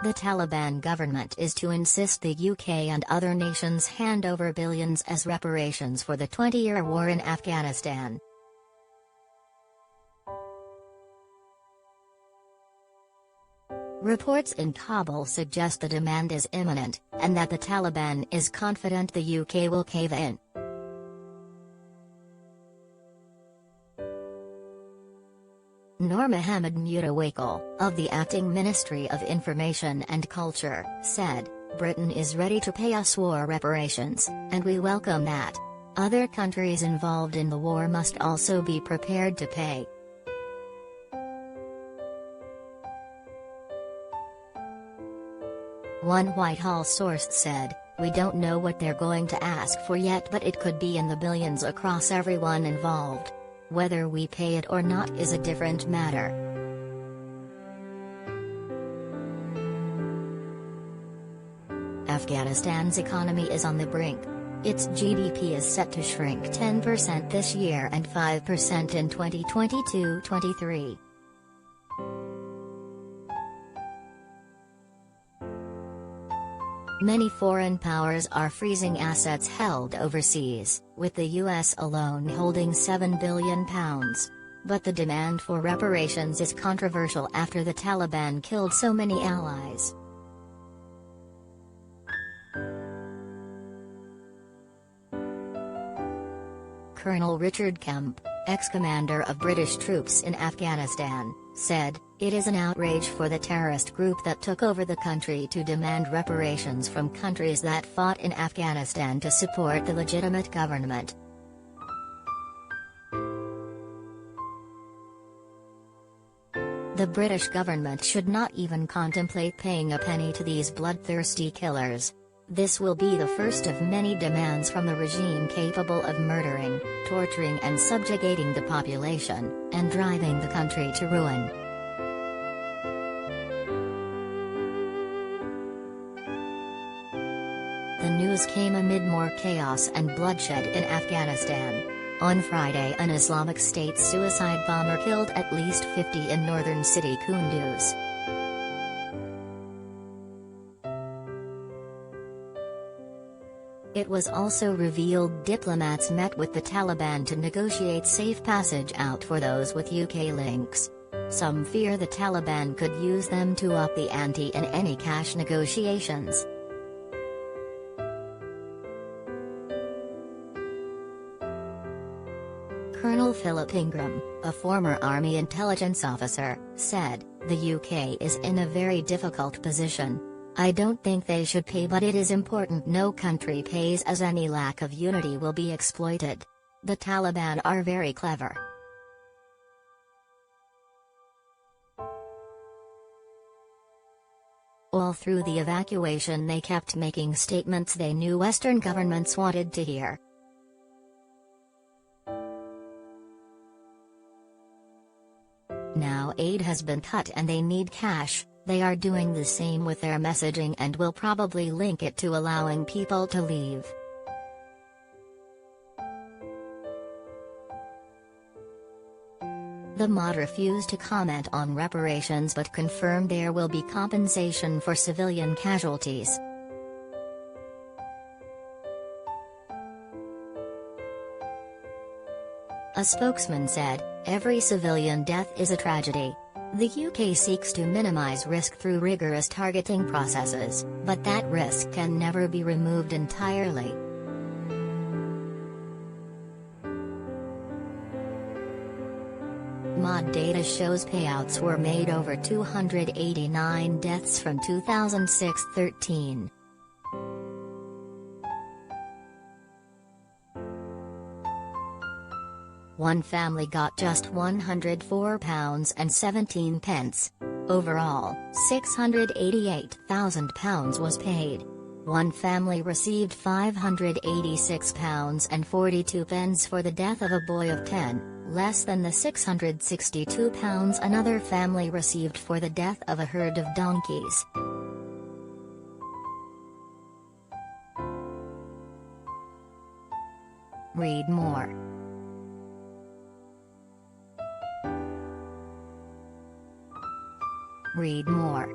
The Taliban government is to insist the UK and other nations hand over billions as reparations for the 20-year war in Afghanistan. Reports in Kabul suggest the demand is imminent, and that the Taliban is confident the UK will cave in. Noor Mohammad Mutawakel, of the Acting Ministry of Information and Culture, said, "Britain is ready to pay us war reparations, and we welcome that. Other countries involved in the war must also be prepared to pay." One Whitehall source said, "We don't know what they're going to ask for yet, but it could be in the billions across everyone involved. Whether we pay it or not is a different matter." Afghanistan's economy is on the brink. Its GDP is set to shrink 10% this year and 5% in 2022-23. Many foreign powers are freezing assets held overseas, with the US alone holding £7 billion. But the demand for reparations is controversial after the Taliban killed so many allies. Colonel Richard Kemp, ex-commander of British troops in Afghanistan, said, "It is an outrage for the terrorist group that took over the country to demand reparations from countries that fought in Afghanistan to support the legitimate government." The British government should not even contemplate paying a penny to these bloodthirsty killers. This will be the first of many demands from the regime capable of murdering, torturing and subjugating the population, and driving the country to ruin. The news came amid more chaos and bloodshed in Afghanistan. On Friday, an Islamic State suicide bomber killed at least 50 in northern city Kunduz. It was also revealed diplomats met with the Taliban to negotiate safe passage out for those with UK links. Some fear the Taliban could use them to up the ante in any cash negotiations. Colonel Philip Ingram, a former Army intelligence officer, said, "The UK is in a very difficult position. I don't think they should pay, but it is important no country pays, as any lack of unity will be exploited. The Taliban are very clever." All through the evacuation they kept making statements they knew Western governments wanted to hear. Now aid has been cut and they need cash. They are doing the same with their messaging and will probably link it to allowing people to leave. The MOD refused to comment on reparations but confirmed there will be compensation for civilian casualties. A spokesman said, "Every civilian death is a tragedy. The UK seeks to minimize risk through rigorous targeting processes, but that risk can never be removed entirely." MOD data shows payouts were made over 289 deaths from 2006-13. One family got just £104.17. Overall, £688,000 was paid. One family received £586.42 for the death of a boy of 10, less than the £662 another family received for the death of a herd of donkeys. Read more. Read more.